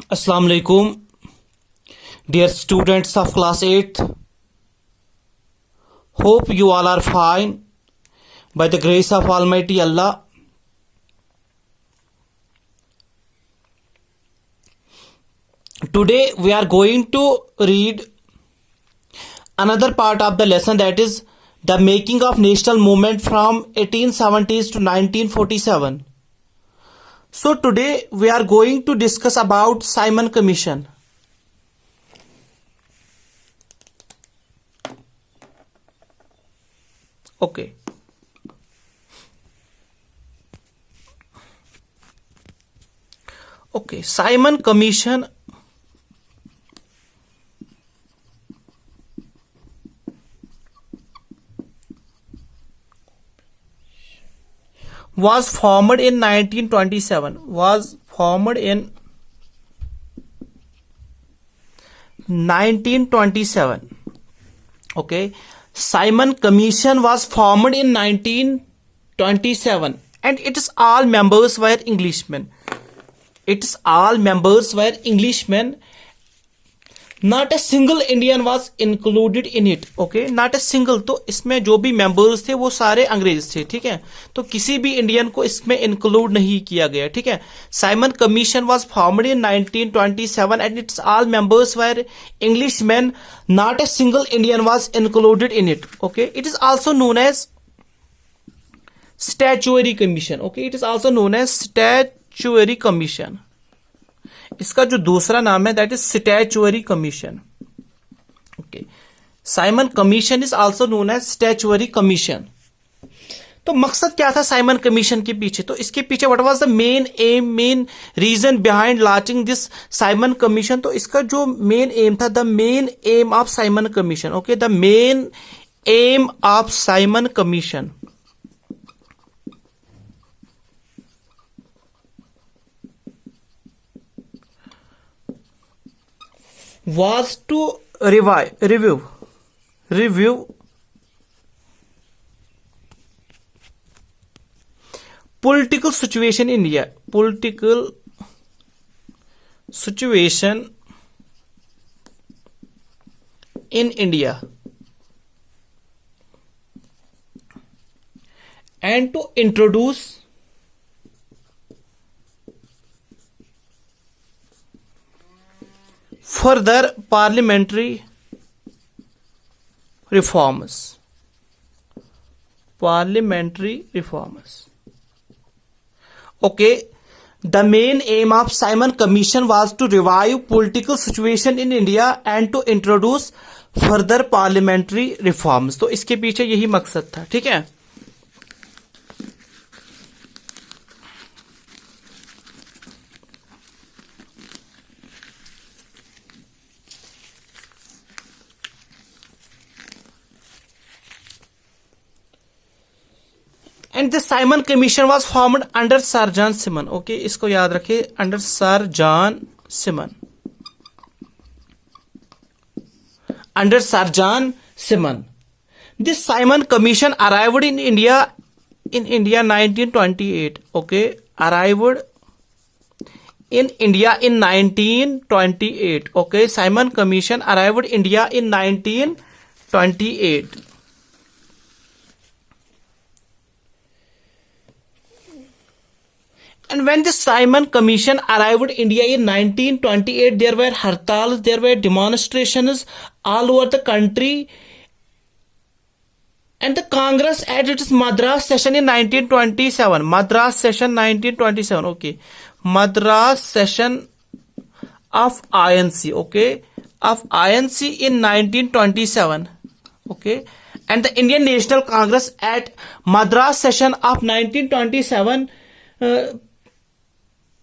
Assalamu alaikum, dear students of class 8th. Hope you all are fine by the grace of Almighty Allah. Today we are going to read another part of the lesson, that is the making of national movement from 1870s to 1947. So today we are going to discuss about Simon Commission. Okay. Simon Commission was formed in 1927. Was formed in 1927. Okay. Simon Commission was formed in 1927 and its all members were Englishmen. Its all members were Englishmen. Not a single Indian was included in it. Okay, not a single. तो इसमें जो भी members थे वो सारे अंग्रेज थे. ठीक है, तो किसी भी इंडियन को इसमें include नहीं किया गया. ठीक है. Simon Commission was formed in 1927 and its all members were Englishmen. Not a single Indian was included in it. Okay, it is also known as Statutory Commission. Okay, it is also known as Statutory Commission. इसका जो दूसरा नाम है that is statutory commission. Okay, Simon commission is also known as statutory commission. तो मकसद क्या था Simon commission के पीछे? तो इसके पीछे what was the main aim, main reason behind launching this Simon Commission? तो इसका जो मेन एम था, the main aim of Simon Commission. Okay, the main aim of Simon Commission was to review political situation in India, political situation in India, and to introduce further parliamentary reforms. Okay, the main aim of Simon Commission was to revive political situation in India and to introduce further parliamentary reforms. तो इसके पीछे यही मकसद था. ठीक है. And the Simon Commission was formed under Sir John Simon. Okay, इसको याद रखिए, under Sir John Simon. Under Sir John Simon. This Simon Commission arrived in India 1928. Okay, arrived in India in 1928. Okay, Simon Commission arrived India in 1928. And when the Simon Commission arrived India in 1928, there were hartals, there were demonstrations all over the country. And the Congress at its Madras session in 1927. Madras session 1927. Okay. Madras session of INC. Okay. Of INC in 1927. Okay. And the Indian National Congress at Madras session of 1927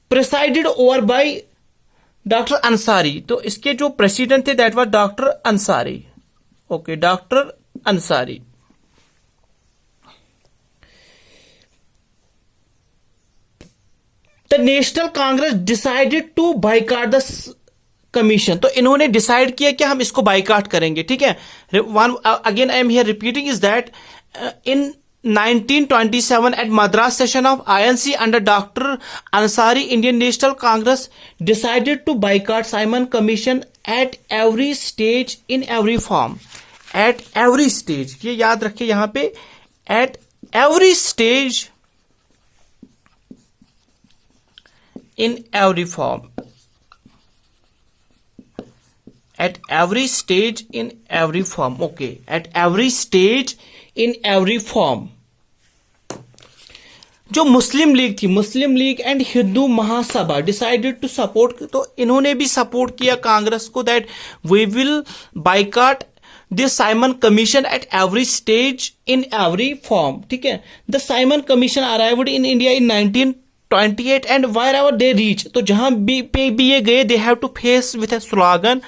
presided over by doctor Ansari. तो इसके जो president थे that was doctor Ansari. Okay, doctor Ansari. The National Congress decided to boycott the commission. तो इन्होंने decide किया कि हम इसको बाइकआउट करेंगे. ठीक है. One again I am here repeating is that in 1927 at Madras session of INC under Dr. Ansari, Indian National Congress decided to boycott Simon Commission at every stage in every form. At every stage, ये याद रखिए यहाँ पे, at every stage in every form. At every stage in every form. Okay, at every stage in every form. जो मुस्लिम लीग थी, Muslim League and Hindu Mahasabha decided to support, तो इन्होंने भी सपोर्ट किया कांग्रेस को that we will boycott this Simon commission at every stage in every form. ठीक है. The Simon commission arrived in India in 1928 and wherever they reach, तो जहां भी ये गए they have to face with a slogan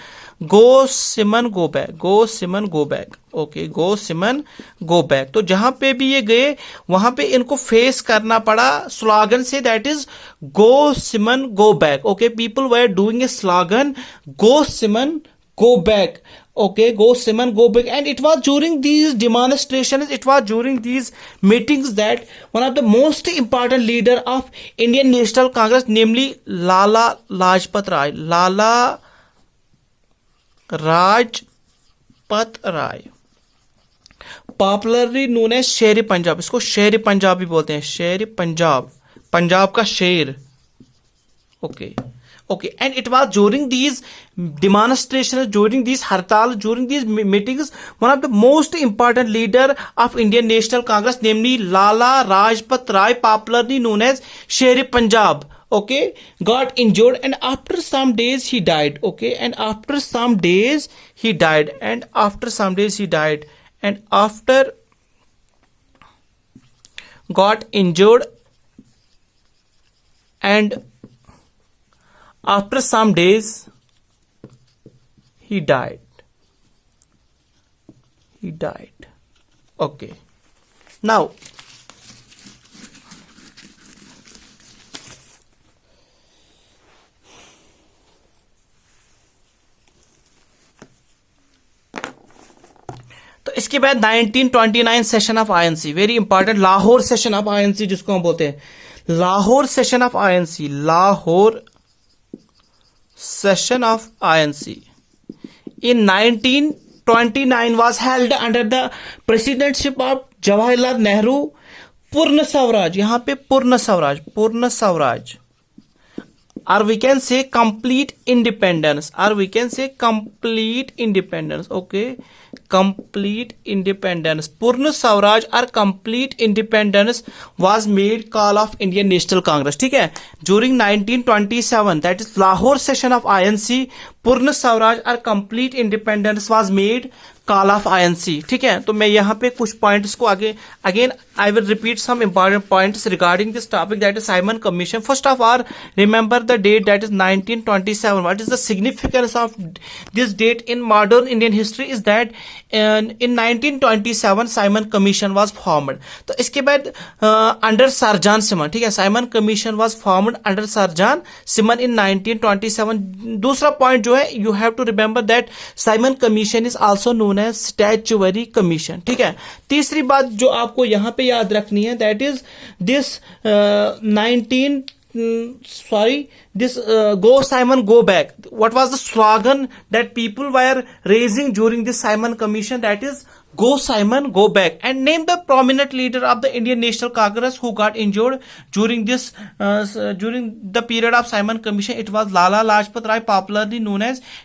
go Simon go back, go Simon go back. Okay, go Simon go back. तो जहां पे भी ये गए वहां पे इनको फेस करना पड़ा स्लोगन से, that is go Simon go back. Okay, people were doing a slogan go Simon go back. Okay, go Simon, go back. And it was during these demonstrations, it was during these meetings that one of the most important leader of Indian National Congress, namely Lala Lajpat Rai, Lala Rajpat Rai, popularly known as शेर पंजाब, इसको शेर पंजाब भी बोलते हैं, शेर पंजाब, पंजाब का शेर. Okay. Okay, and it was during these demonstrations, during these hartal, during these meetings, one of the most important leader of Indian National Congress, namely Lala Rajpat Rai, popularly known as Sher Punjab, okay, got injured, and after some days he died. Okay, and after some days he died, and after some days he died, and after got injured, and after some days he died. He died. Okay. Now, तो इसके बाद 1929 session of INC, very important, Lahore session of INC जिसको हम बोलते हैं, Lahore session of INC, Lahore session of INC in 1929 was held under the presidency of Jawaharlal Nehru. पूर्ण स्वराज, यहां पे पूर्ण स्वराज, पूर्ण Swaraj, or we can say complete independence, or we can say complete independence. Okay, complete independence, पूर्ण Swaraj or complete independence was made call of Indian National Congress. ठीक है. During 1927, that is Lahore session of INC, पूर्ण Swaraj or complete independence was made call of INC. ठीक है. तो मैं यहाँ पे कुछ पॉइंट्स को आगे, again I will repeat some important points regarding this topic, that is Simon Commission. First of all, remember the date, that is 1927. What is the significance of this date in modern Indian history is that in 1927 Simon Commission was formed. तो इसके बाद under Sir John Simon, ठीक है, Simon Commission was formed under Sir John Simon in 1927. दूसरा point जो है, you have to remember that Simon Commission is also known as Statutory Commission. ठीक है. तीसरी बात जो आपको यहाँ पे याद रखनी है, that is this this go Simon go back. What was the slogan that people were raising during this Simon Commission? That is go Simon go back. And name the prominent leader of the Indian National Congress who got injured during this during the period of Simon Commission. It was Lala Lajpat Rai, popularly known as